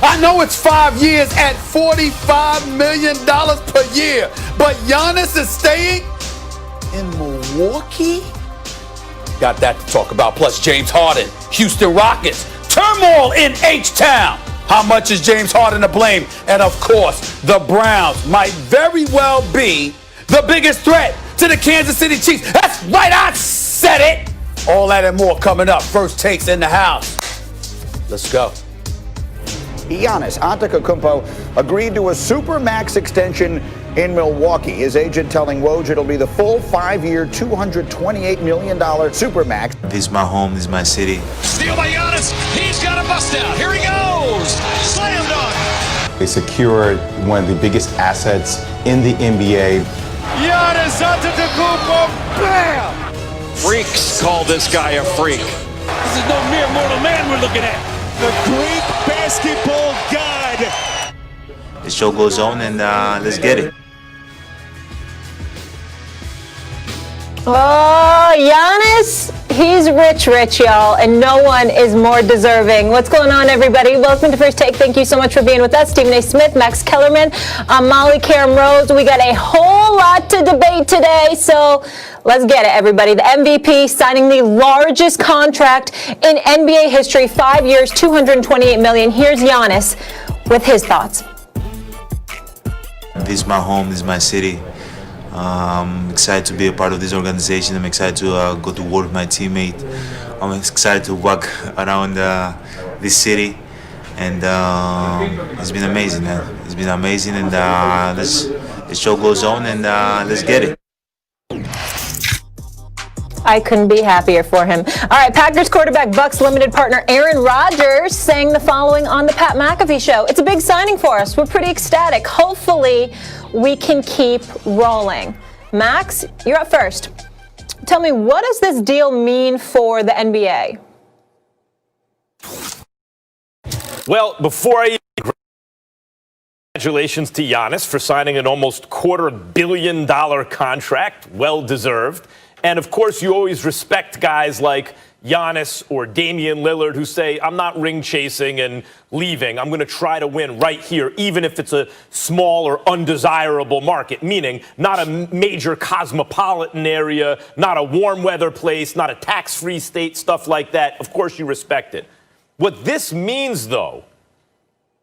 I know it's 5 years at $45 million per year, but Giannis is staying in Milwaukee? Got that to talk about. Plus James Harden, Houston Rockets, turmoil in H-Town. How much is James Harden to blame? And of course, the Browns might very well be the biggest threat to the Kansas City Chiefs. That's right, I said it. All that and more coming up. First takes in the house. Let's go. Giannis Antetokounmpo agreed to a supermax extension in Milwaukee. His agent telling Woj it'll be the full 5-year, $228 million supermax. This is my home, this is my city. Steal by Giannis. He's got a bust out. Here he goes. Slam dunk. They secured one of the biggest assets in the NBA. Giannis Antetokounmpo. Bam! Freaks call this guy a freak. This is no mere mortal man we're looking at. The Greek basketball god. The show goes on and let's get it. Oh, Giannis, he's rich, y'all, and no one is more deserving. What's going on, everybody? Welcome to First Take. Thank you so much for being with us. Stephen A.Smith, Max Kellerman, Molly Karam Rose. We got a whole lot to debate today, so let's get it, everybody. The MVP signing the largest contract in NBA history, 5 years, $228 million. Here's Giannis with his thoughts. This is my home, this is my city. I'm excited to be a part of this organization. I'm excited to go to work with my teammate. I'm excited to walk around this city, and it's been amazing, man. It's been amazing, and the show goes on, and let's get it. I couldn't be happier for him. All right, Packers quarterback, Bucks limited partner Aaron Rodgers saying the following on the Pat McAfee show. It's a big signing for us. We're pretty ecstatic. Hopefully, we can keep rolling. Max, you're up first. Tell me, what does this deal mean for the NBA? Well, before I congratulations to Giannis for signing an almost $250 million contract, well deserved. And of course, you always respect guys like Giannis or Damian Lillard who say, I'm not ring chasing and leaving. I'm going to try to win right here, even if it's a small or undesirable market, meaning not a major cosmopolitan area, not a warm weather place, not a tax-free state, stuff like that. Of course, you respect it. What this means, though,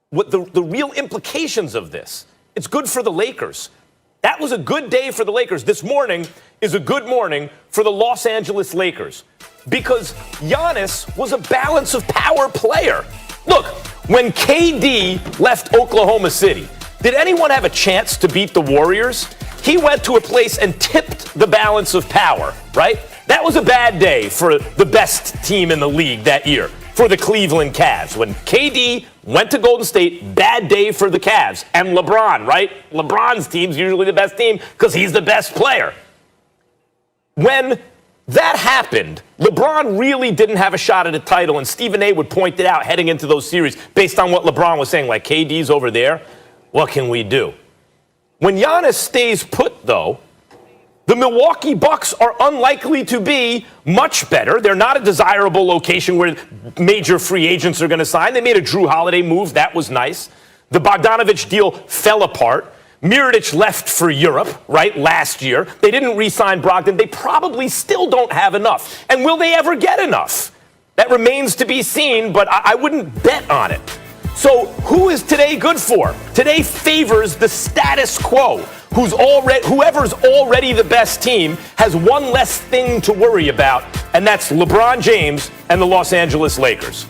what the real implications of this, it's good for the Lakers. That was a good day for the Lakers. This morning is a good morning for the Los Angeles Lakers because Giannis was a balance of power player. Look, when KD left Oklahoma City, did anyone have a chance to beat the Warriors? He went to a place and tipped the balance of power, right? That was a bad day for the best team in the league that year, for the Cleveland Cavs. When KD went to Golden State, bad day for the Cavs. And LeBron, right? LeBron's team's usually the best team because he's the best player. When that happened, LeBron really didn't have a shot at a title, and Stephen A. would point it out heading into those series based on what LeBron was saying, like, KD's over there, what can we do? When Giannis stays put, though, the Milwaukee Bucks are unlikely to be much better. They're not a desirable location where major free agents are going to sign. They made a Drew Holiday move. That was nice. The Bogdanovich deal fell apart. Mirotic left for Europe, right, last year. They didn't re-sign Brogdon. They probably still don't have enough. And will they ever get enough? That remains to be seen, but I wouldn't bet on it. So who is today good for? Today favors the status quo. Whoever's already the best team has one less thing to worry about, and that's LeBron James and the Los Angeles Lakers.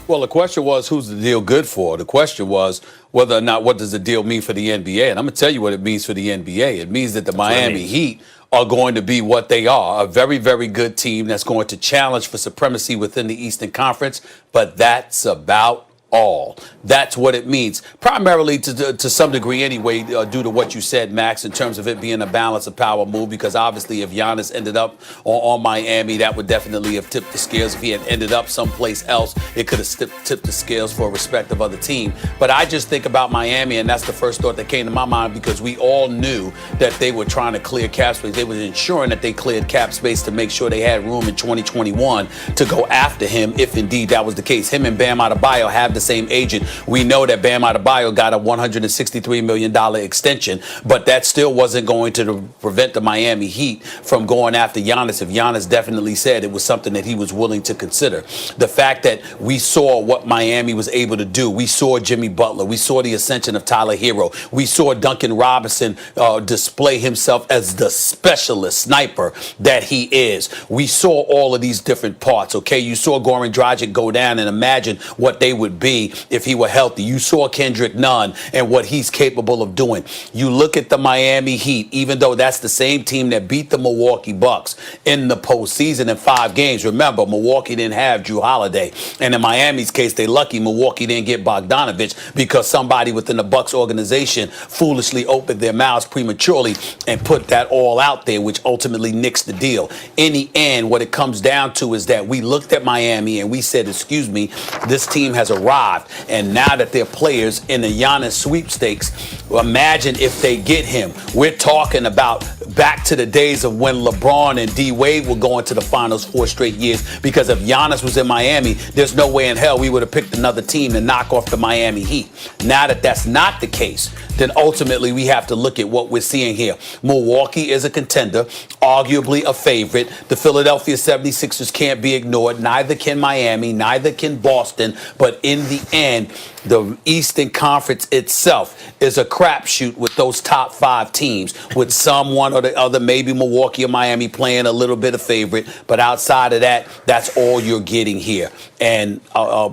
Well, the question was, who's the deal good for? The question was whether or not what does the deal mean for the NBA? And I'm going to tell you what it means for the NBA. It means that the Miami Heat are going to be what they are, a very, very good team that's going to challenge for supremacy within the Eastern Conference. But that's about all. That's what it means, primarily to some degree anyway, due to what you said, Max, in terms of it being a balance of power move, because obviously if Giannis ended up on Miami, that would definitely have tipped the scales. If he had ended up someplace else, it could have tipped the scales for a respective other team. But I just think about Miami, and that's the first thought that came to my mind, because we all knew that they were trying to clear cap space. They were ensuring that they cleared cap space to make sure they had room in 2021 to go after him, if indeed that was the case. Him and Bam Adebayo have the the same agent. We know that Bam Adebayo got a $163 million extension, but that still wasn't going to prevent the Miami Heat from going after Giannis if Giannis definitely said it was something that he was willing to consider. The fact that we saw what Miami was able to do, we saw Jimmy Butler, we saw the ascension of Tyler Hero, we saw Duncan Robinson display himself as the specialist sniper that he is. We saw all of these different parts, okay? You saw Goran Dragic go down, and imagine what they would be if he were healthy. You saw Kendrick Nunn and what he's capable of doing. You look at the Miami Heat, even though that's the same team that beat the Milwaukee Bucks in the postseason in 5 games. Remember, Milwaukee didn't have Drew Holiday. And in Miami's case, they lucky Milwaukee didn't get Bogdanovich because somebody within the Bucks organization foolishly opened their mouths prematurely and put that all out there, which ultimately nixed the deal. In the end, what it comes down to is that we looked at Miami and we said, excuse me, this team has arrived. And now that they're players in the Giannis sweepstakes, imagine if they get him. We're talking about back to the days of when LeBron and D Wade were going to the finals 4 straight years, because if Giannis was in Miami, there's no way in hell we would have picked another team to knock off the Miami Heat. Now that that's not the case, then ultimately we have to look at what we're seeing here. Milwaukee is a contender, arguably a favorite. The Philadelphia 76ers can't be ignored. Neither can Miami, neither can Boston. But in the end, the Eastern Conference itself is a crapshoot with those top 5 teams, with someone or the other, maybe Milwaukee or Miami, playing a little bit of favorite. But outside of that, that's all you're getting here. And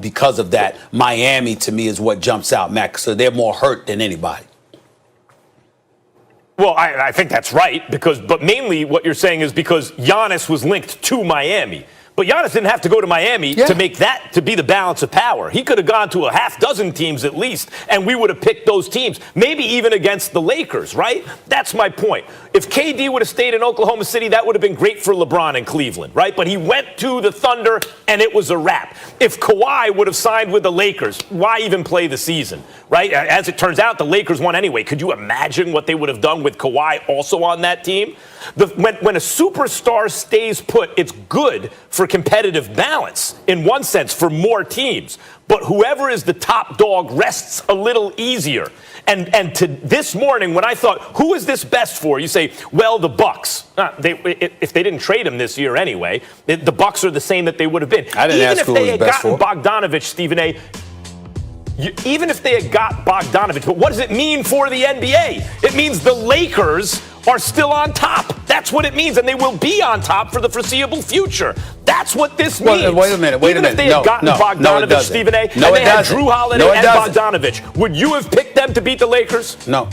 because of that, Miami to me is what jumps out, Max. So they're more hurt than anybody. Well, I think that's right, but mainly what you're saying is because Giannis was linked to Miami. But Giannis didn't have to go to Miami to make that to be the balance of power. He could have gone to a half dozen teams at least, and we would have picked those teams, maybe even against the Lakers, right? That's my point. If KD would have stayed in Oklahoma City, that would have been great for LeBron in Cleveland, right? But he went to the Thunder, and it was a wrap. If Kawhi would have signed with the Lakers, why even play the season, right? As it turns out, the Lakers won anyway. Could you imagine what they would have done with Kawhi also on that team? When a superstar stays put, it's good for competitive balance in one sense for more teams. But whoever is the top dog rests a little easier. And to this morning, when I thought, who is this best for? You say, well, the Bucks. If they didn't trade him this year anyway, the Bucks are the same that they would have been. I didn't ask who was best for. Even if they had gotten Bogdanovich, Stephen A., even if they had got Bogdanovich, but what does it mean for the NBA? It means the Lakers are still on top. That's what it means, and they will be on top for the foreseeable future. That's what this means. Wait a minute. Even if they had gotten Bogdanovich, Stephen A., and they had Drew Holiday and Bogdanovich, would you have picked them to beat the Lakers? No.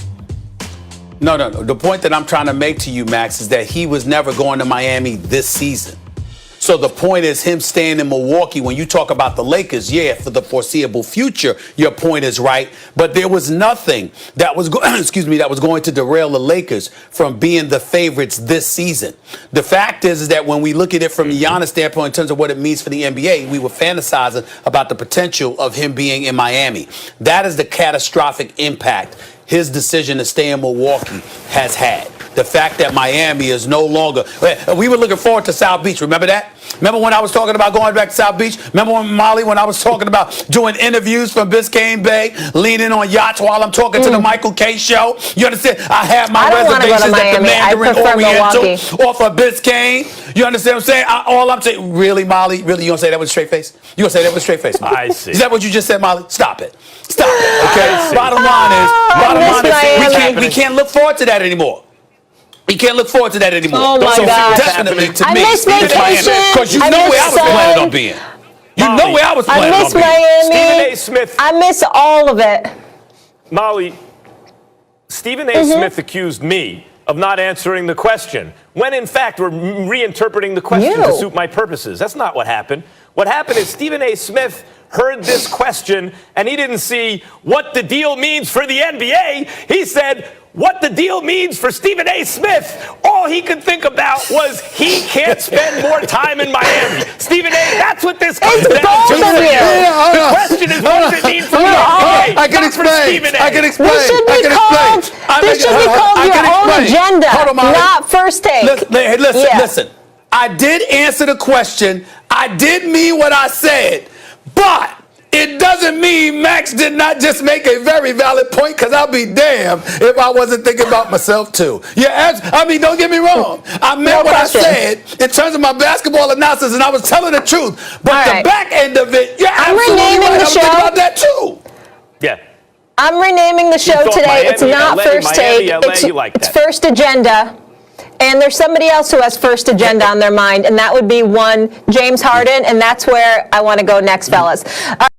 The point that I'm trying to make to you, Max, is that he was never going to Miami this season. So the point is him staying in Milwaukee. When you talk about the Lakers, yeah, for the foreseeable future, your point is right. But there was nothing that was that was going to derail the Lakers from being the favorites this season. The fact is that when we look at it from the Giannis standpoint in terms of what it means for the NBA, we were fantasizing about the potential of him being in Miami. That is the catastrophic impact his decision to stay in Milwaukee has had. The fact that Miami is no longer. We were looking forward to South Beach. Remember that? Remember when I was talking about going back to South Beach? Remember when I was talking about doing interviews from Biscayne Bay, leaning on yachts while I'm talking to the Michael K show? You understand? I have my reservations at the Mandarin Oriental off of Biscayne. You understand what I'm saying? All I'm saying, really, Molly? Really, you gonna say that with a straight face? You gonna say that with a straight face? I see. Is that what you just said, Molly? Stop it. Stop it. Okay. Bottom line is, we can't look forward to that anymore. You can't look forward to that anymore. Oh my God. Definitely to me, I miss vacation. because you know where I was planning on being. You know where I was planning on being. I miss Miami. Stephen A. Smith. I miss all of it. Molly, Stephen A. Smith accused me of not answering the question, when in fact we're reinterpreting the question to suit my purposes. That's not what happened. What happened is Stephen A. Smith heard this question and he didn't see what the deal means for the NBA. He said, what the deal means for Stephen A. Smith. All he could think about was he can't spend more time in Miami. Stephen A., that's what this comes down to. The question is, what does it mean for the NBA? I can explain. This should be called your own agenda, not first take. Listen. I did answer the question. I did mean what I said, but it doesn't doesn't mean Max did not just make a very valid point, because I'll be damned if I wasn't thinking about myself too. Yeah, I mean, don't get me wrong. I meant what I said in terms of my basketball analysis, and I was telling the truth. But the back end of it, you're absolutely right. I was thinking about that too. Yeah. I'm renaming the show today. Miami, it's not LA, First Miami, Take. LA, It's First Agenda. And there's somebody else who has First Agenda on their mind, and that would be one James Harden, and that's where I want to go next, fellas.